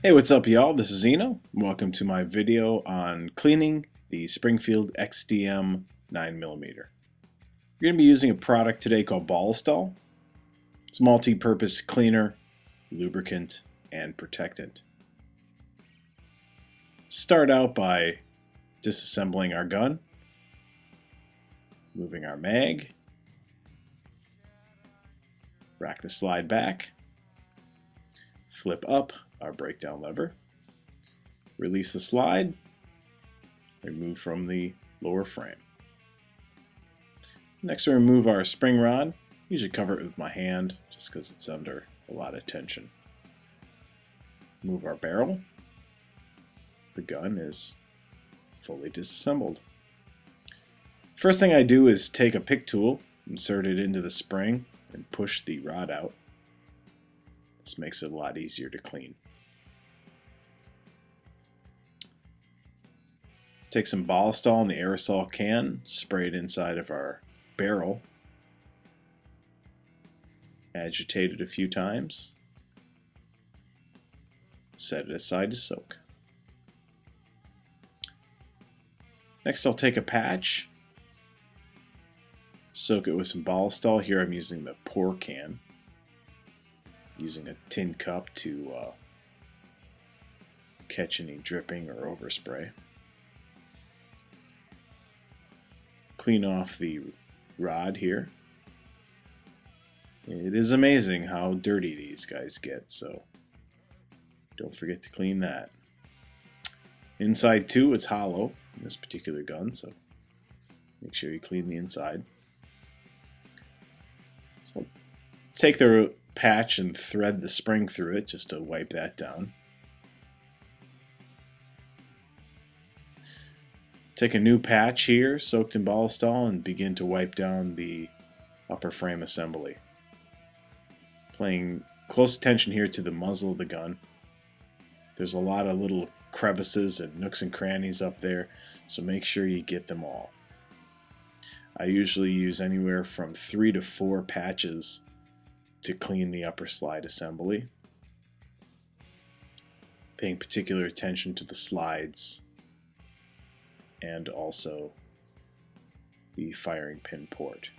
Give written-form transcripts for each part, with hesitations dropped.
Hey, what's up, y'all? This is Eno. Welcome to my video on cleaning the Springfield XDM 9mm. We're going to be using a product today called Ballistol. It's a multi-purpose cleaner, lubricant, and protectant. Start out by disassembling our gun, moving our mag, rack the slide back, flip up our breakdown lever, release the slide, remove from the lower frame. Next, we remove our spring rod. Usually cover it with my hand just because it's under a lot of tension. Move our barrel. The gun is fully disassembled. First thing I do is take a pick tool, insert it into the spring, and push the rod out. This makes it a lot easier to clean. Take some Ballistol in the aerosol can, spray it inside of our barrel, agitate it a few times, set it aside to soak. Next, I'll take a patch, soak it with some Ballistol. Here I'm using the pour can, using a tin cup to catch any dripping or overspray. Clean off the rod here. It is amazing how dirty these guys get, so don't forget to clean that. Inside too, it's hollow in this particular gun, so make sure you clean the inside. So take the patch and thread the spring through it just to wipe that down. Take a new patch here, soaked in Ballistol, and begin to wipe down the upper frame assembly. Paying close attention here to the muzzle of the gun. There's a lot of little crevices and nooks and crannies up there, so make sure you get them all. I usually use anywhere from 3 to 4 patches to clean the upper slide assembly. Paying particular attention to the slides and also the firing pin port.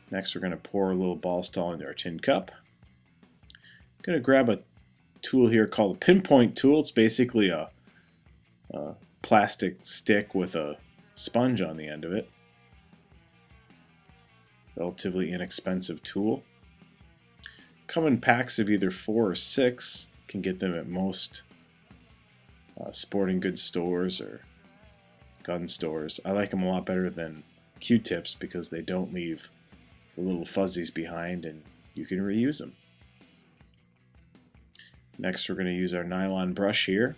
Next, we're going to pour a little Ballistol into our tin cup. I'm going to grab a tool here called a pinpoint tool. It's basically a plastic stick with a sponge on the end of it. Relatively inexpensive tool. Come in packs of either 4 or 6. Can get them at most sporting goods stores or gun stores. I like them a lot better than Q-tips because they don't leave the little fuzzies behind and you can reuse them. Next, we're going to use our nylon brush here,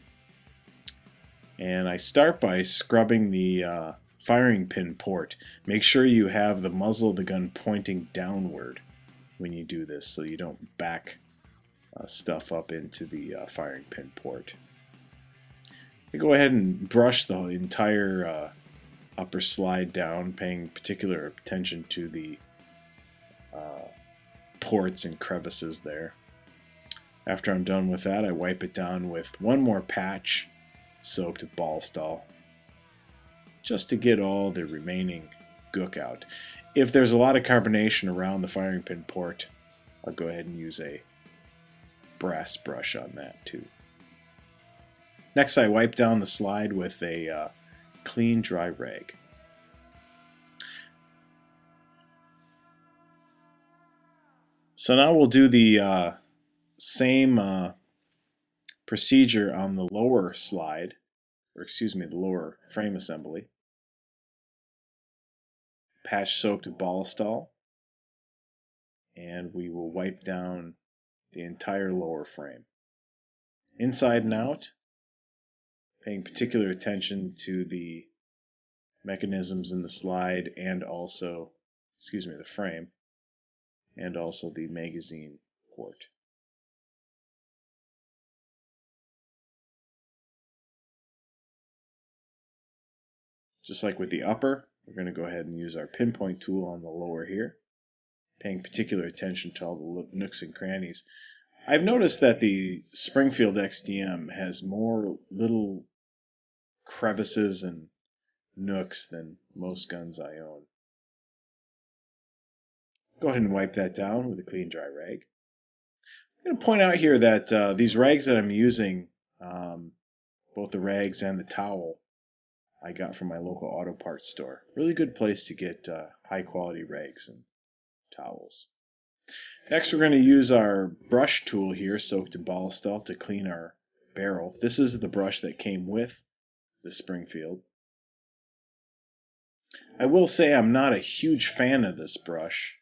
and I start by scrubbing the firing pin port. Make sure you have the muzzle of the gun pointing downward when you do this so you don't back stuff up into the firing pin port. I go ahead and brush the entire upper slide down, paying particular attention to the ports and crevices there. After I'm done with that, I wipe it down with one more patch soaked with Ballistol, just to get all the remaining gook out. If there's a lot of carbonation around the firing pin port, I'll go ahead and use a brass brush on that too. Next, I wipe down the slide with a clean dry rag. So now we'll do the same procedure on the lower slide, or excuse me, the lower frame assembly. Patch soaked with Ballistol, and we will wipe down the entire lower frame, inside and out, paying particular attention to the mechanisms in the slide and also, the frame, and also the magazine port. Just like with the upper, we're going to go ahead and use our pinpoint tool on the lower here, paying particular attention to all the nooks and crannies. I've noticed that the Springfield XDM has more little crevices and nooks than most guns I own. Go ahead and wipe that down with a clean, dry rag. I'm going to point out here that these rags that I'm using, both the rags and the towel, I got from my local auto parts store. Really good place to get high quality rags and towels. Next, we're going to use our brush tool here, soaked in Ballistol, to clean our barrel. This is the brush that came with the Springfield. I will say I'm not a huge fan of this brush.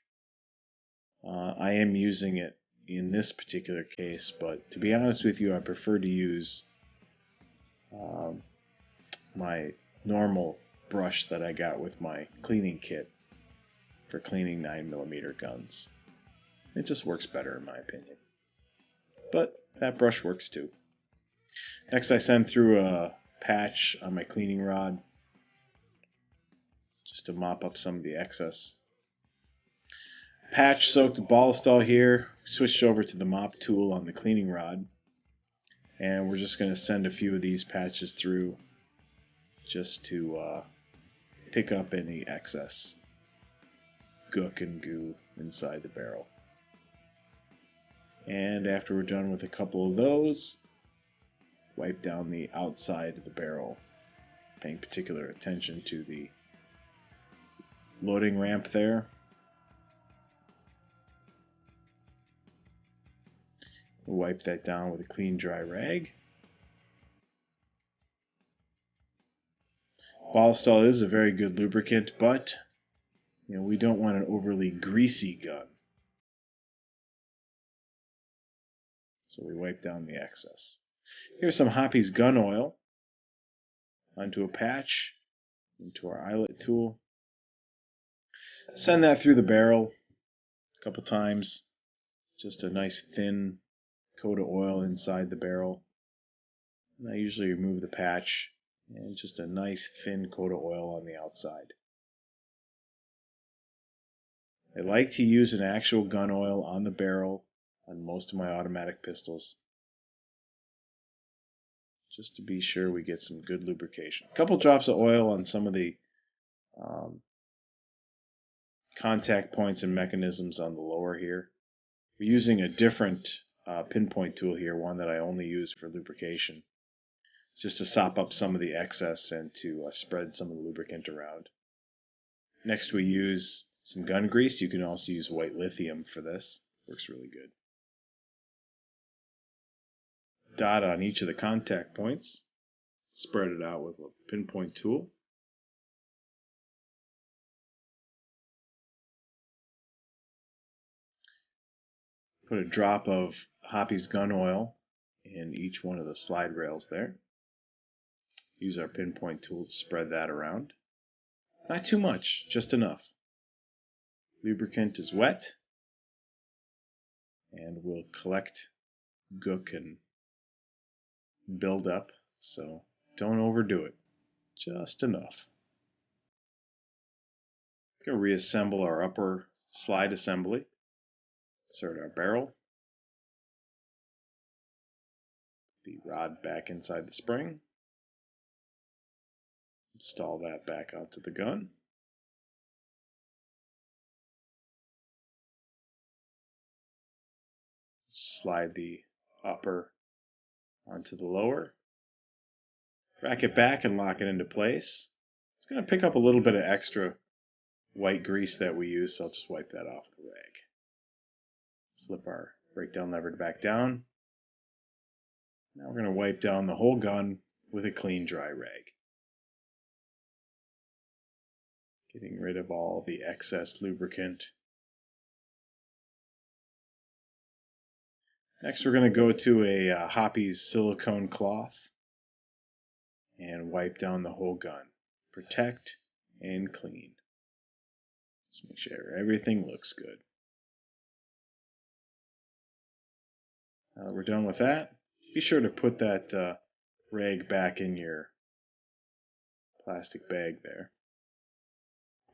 I am using it in this particular case, but to be honest with you, I prefer to use my normal brush that I got with my cleaning kit for cleaning 9mm guns. It just works better in my opinion. But that brush works too. Next, I send through a patch on my cleaning rod just to mop up some of the excess. Patch soaked with Ballistol here. Switched over to the mop tool on the cleaning rod. And we're just going to send a few of these patches through just to pick up any excess gook and goo inside the barrel. And after we're done with a couple of those, wipe down the outside of the barrel, paying particular attention to the loading ramp there. We'll wipe that down with a clean, dry rag. Ballistol is a very good lubricant, but we don't want an overly greasy gun. So we wipe down the excess. Here's some Hoppy's gun oil onto a patch, into our eyelet tool. Send that through the barrel a couple times. Just a nice thin coat of oil inside the barrel. And I usually remove the patch and just a nice thin coat of oil on the outside. I like to use an actual gun oil on the barrel on most of my automatic pistols, just to be sure we get some good lubrication. A couple drops of oil on some of the contact points and mechanisms on the lower here. We're using a different pinpoint tool here, one that I only use for lubrication, just to sop up some of the excess and to spread some of the lubricant around. Next, we use some gun grease. You can also use white lithium for this. Works really good. Dot on each of the contact points. Spread it out with a pinpoint tool. Put a drop of Hoppy's gun oil in each one of the slide rails there. Use our pinpoint tool to spread that around. Not too much, just enough. Lubricant is wet and will collect gook and build up, so don't overdo it. Just enough. We're going to reassemble our upper slide assembly. Insert our barrel. The rod back inside the spring. Install that back onto the gun. Slide the upper onto the lower. Rack it back and lock it into place. It's going to pick up a little bit of extra white grease that we use, so I'll just wipe that off the rag. Flip our breakdown lever back down. Now we're going to wipe down the whole gun with a clean, dry rag. Getting rid of all the excess lubricant. Next, we're going to go to a Hoppy's silicone cloth and wipe down the whole gun. Protect and clean. Just make sure everything looks good. Now that we're done with that, be sure to put that rag back in your plastic bag there.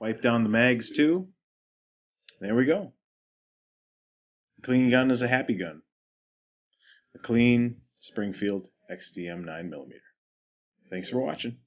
Wipe down the mags too. There we go. A clean gun is a happy gun. A clean Springfield XDM 9mm. Thanks for watching.